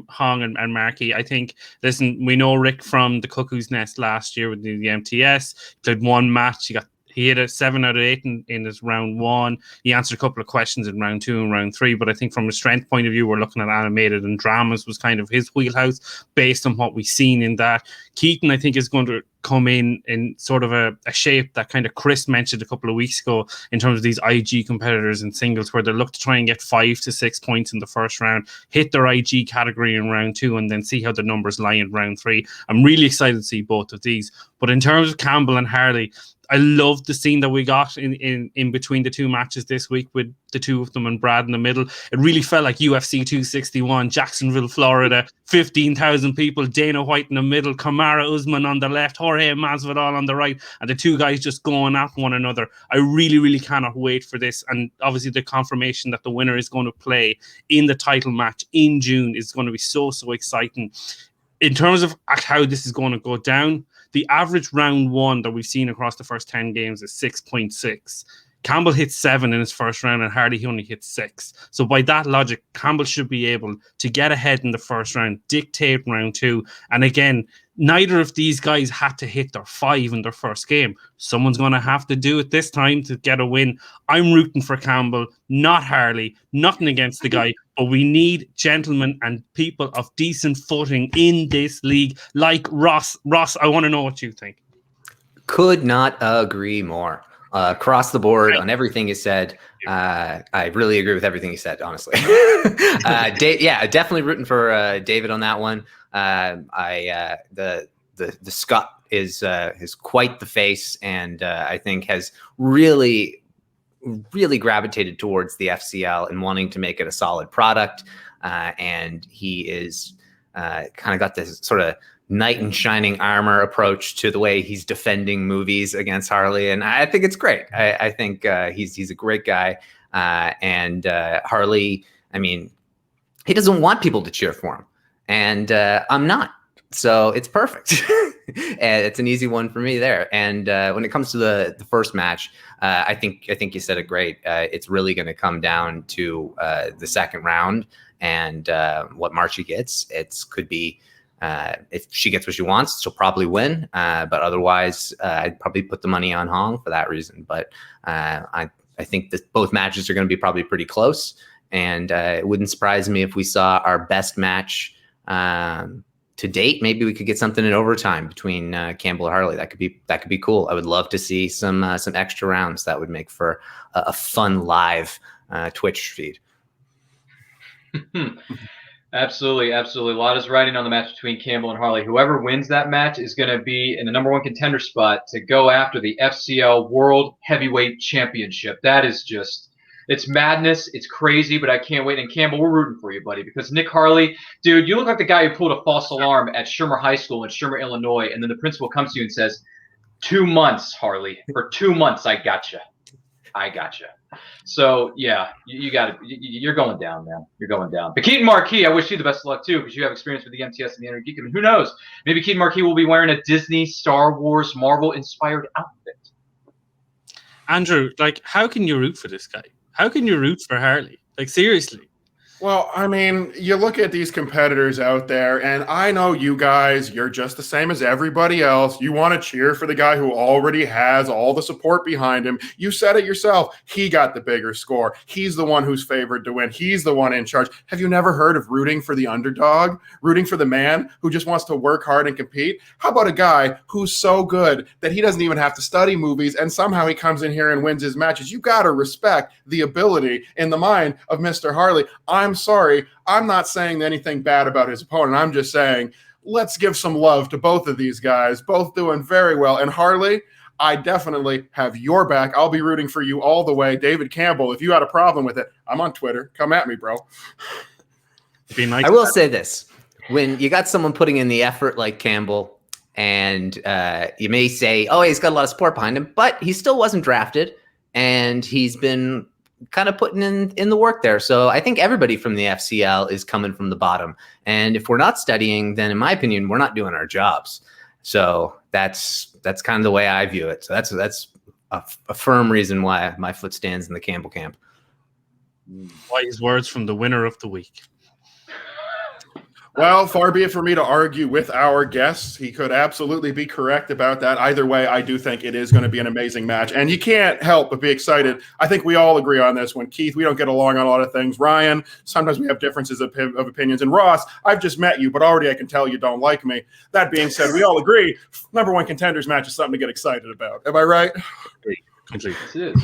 Hong and Markey. I think, listen, we know Rick from the Cuckoo's Nest last year with the MTS. He played 1 match. He hit a 7 out of 8 in his round 1. He answered a couple of questions in round 2 and round 3. But I think from a strength point of view, we're looking at animated and dramas was kind of his wheelhouse based on what we've seen in that. Keaton, I think, is going to come in sort of a shape that kind of Chris mentioned a couple of weeks ago in terms of these IG competitors in singles, where they look to try and get 5 to 6 points in the first round, hit their IG category in round 2, and then see how the numbers lie in round 3. I'm really excited to see both of these. But in terms of Campbell and Harley, I love the scene that we got in between the two matches this week with the two of them and Brad in the middle. It really felt like UFC 261, Jacksonville, Florida, 15,000 people, Dana White in the middle, Kamaru Usman on the left, Jorge Masvidal on the right, and the two guys just going at one another. I really, really cannot wait for this. And obviously the confirmation that the winner is going to play in the title match in June is going to be so, so exciting. In terms of how this is going to go down, the average round 1 that we've seen across the first 10 games is 6.6. Campbell hit 7 in his first round and Hardy only hit 6. So by that logic, Campbell should be able to get ahead in the first round, dictate round 2. And again, neither of these guys had to hit their 5 in their first game. Someone's going to have to do it this time to get a win. I'm rooting for Campbell, not Harley. Nothing against the guy, but we need gentlemen and people of decent footing in this league, like Ross. Ross, I want to know what you think. Could not agree more. Across the board on everything you said. I really agree with everything you said, honestly. Definitely rooting for David on that one. The Scott is quite the face, and I think has really gravitated towards the FCL and wanting to make it a solid product. And he is kind of got this sort of knight in shining armor approach to the way he's defending movies against Harley, and I think it's great. I think he's a great guy, and Harley, I mean, he doesn't want people to cheer for him, and I'm not, so it's perfect. And it's an easy one for me there. And when it comes to the first match, I think you said it great. It's really going to come down to the second round and what Marchie gets. Could be. If she gets what she wants, she'll probably win. But otherwise, I'd probably put the money on Hong for that reason. But I think that both matches are going to be probably pretty close. And it wouldn't surprise me if we saw our best match to date. Maybe we could get something in overtime between Campbell and Harley. That could be cool. I would love to see some extra rounds. That would make for a fun live Twitch feed. Absolutely. A lot is riding on the match between Campbell and Harley. Whoever wins that match is going to be in the number 1 contender spot to go after the FCL World Heavyweight Championship. That is just, it's madness. It's crazy, but I can't wait. And Campbell, we're rooting for you, buddy, because Nick Harley, dude, you look like the guy who pulled a false alarm at Schirmer High School in Schirmer, Illinois, and then the principal comes to you and says, 2 months, Harley. For 2 months, I gotcha. So yeah, you got it. You're going down, man. You're going down. But Keaton Marquis, I wish you the best of luck too, because you have experience with the MTS and the Inner Geek. I mean, who knows? Maybe Keaton Marquis will be wearing a Disney, Star Wars, Marvel-inspired outfit. Andrew, like, how can you root for this guy? How can you root for Harley? Like, seriously. Well, I mean, you look at these competitors out there, and I know you guys, you're just the same as everybody else. You want to cheer for the guy who already has all the support behind him. You said it yourself. He got the bigger score. He's the one who's favored to win. He's the one in charge. Have you never heard of rooting for the underdog? Rooting for the man who just wants to work hard and compete? How about a guy who's so good that he doesn't even have to study movies, and somehow he comes in here and wins his matches? You got to respect the ability in the mind of Mr. Harley. I'm sorry. I'm not saying anything bad about his opponent. I'm just saying, let's give some love to both of these guys, both doing very well. And Harley, I definitely have your back. I'll be rooting for you all the way. David Campbell, if you had a problem with it, I'm on Twitter. Come at me, bro. Be nice. I will say this. When you got someone putting in the effort like Campbell, and you may say, oh, he's got a lot of support behind him, but he still wasn't drafted, and he's been kind of putting in the work there. So I think everybody from the FCL is coming from the bottom. And if we're not studying, then in my opinion, we're not doing our jobs. So that's kind of the way I view it. So that's a firm reason why my foot stands in the Campbell camp. Wise words from the winner of the week. Well, far be it for me to argue with our guests. He could absolutely be correct about that. Either way, I do think it is going to be an amazing match. And you can't help but be excited. I think we all agree on this one. Keith, we don't get along on a lot of things. Ryan, sometimes we have differences of opinions. And Ross, I've just met you, but already I can tell you don't like me. That being said, we all agree number one contenders match is something to get excited about. Am I right? Completely. Yes, it is.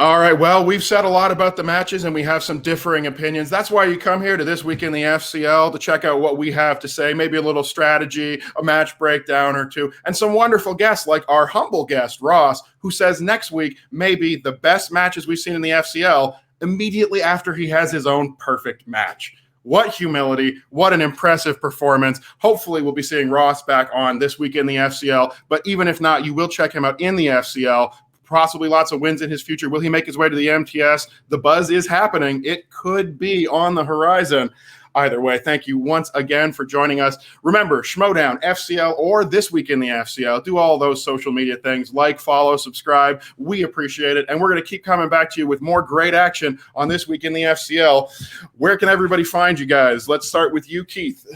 All right, well, we've said a lot about the matches and we have some differing opinions. That's why you come here to This Week in the FCL to check out what we have to say, maybe a little strategy, a match breakdown or two, and some wonderful guests like our humble guest, Ross, who says next week may be the best matches we've seen in the FCL immediately after he has his own perfect match. What humility, what an impressive performance. Hopefully we'll be seeing Ross back on This Week in the FCL, but even if not, you will check him out in the FCL. Possibly lots of wins in his future. Will he make his way to the MTS? The buzz is happening. It could be on the horizon. Either way, thank you once again for joining us. Remember, Schmoedown, FCL, or This Week in the FCL. Do all those social media things. Like, follow, subscribe. We appreciate it. And we're going to keep coming back to you with more great action on This Week in the FCL. Where can everybody find you guys? Let's start with you, Keith.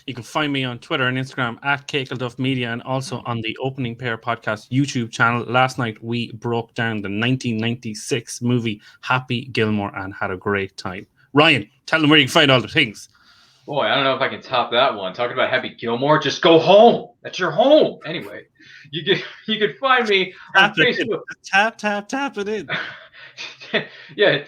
You can find me on Twitter and Instagram at Cakelduff Media and also on the Opening Pair Podcast YouTube channel. Last night, we broke down the 1996 movie Happy Gilmore and had a great time. Ryan, tell them where you can find all the things. Boy, I don't know if I can top that one. Talking about Happy Gilmore, just go home. That's your home. Anyway, you can find me on Facebook. Tap it in. Yeah,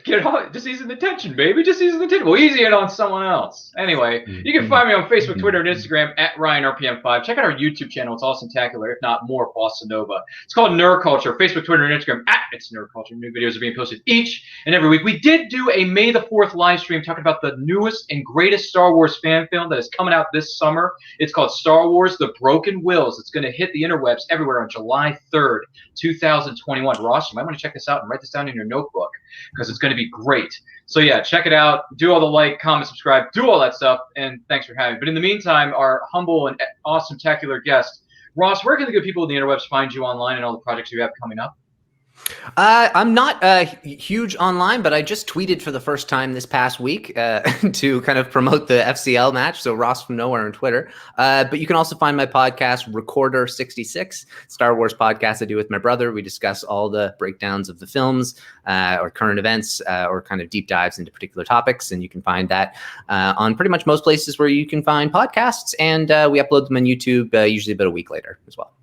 just easing the tension, baby. Just easing the tension. We'll easy it on someone else. Anyway, you can find me on Facebook, Twitter, and Instagram at RyanRPM5. Check out our YouTube channel. It's awesome, spectacular, if not more, Bossa Nova. It's called Nerd Culture. Facebook, Twitter, and Instagram at It's Nerd Culture. New videos are being posted each and every week. We did do a May the 4th live stream talking about the newest and greatest Star Wars fan film that is coming out this summer. It's called Star Wars The Broken Wills. It's going to hit the interwebs everywhere on July 3rd, 2021. Ross, you might want to check this out and write this down in your notebook, because it's going to be great. So yeah, check it out. Do all the like, comment, subscribe, do all that stuff, and thanks for having me. But in the meantime, our humble and awesome, spectacular guest, Ross, where can the good people of the interwebs find you online and all the projects you have coming up? I'm not huge online, but I just tweeted for the first time this past week to kind of promote the FCL match. So Ross from Nowhere on Twitter. But you can also find my podcast, Recorder 66, Star Wars podcast I do with my brother. We discuss all the breakdowns of the films or current events or kind of deep dives into particular topics. And you can find that on pretty much most places where you can find podcasts. And we upload them on YouTube usually about a week later as well.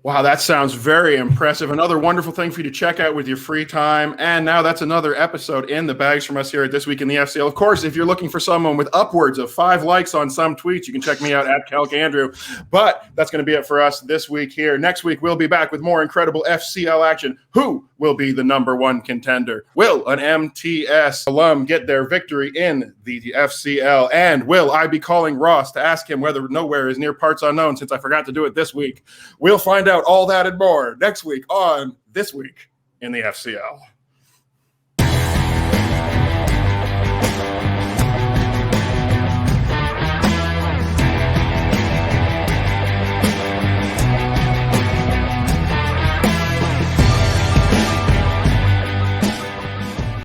Wow, that sounds very impressive. Another wonderful thing for you to check out with your free time. And now that's another episode in the bags from us here at This Week in the FCL. Of course, if you're looking for someone with upwards of 5 likes on some tweets, you can check me out at CalcAndrew. But that's going to be it for us this week here. Next week, we'll be back with more incredible FCL action. Who will be the number one contender? Will an MTS alum get their victory in the FCL? And will I be calling Ross to ask him whether Nowhere is near parts unknown, since I forgot to do it this week? We'll find out all that and more next week on This Week in the FCL.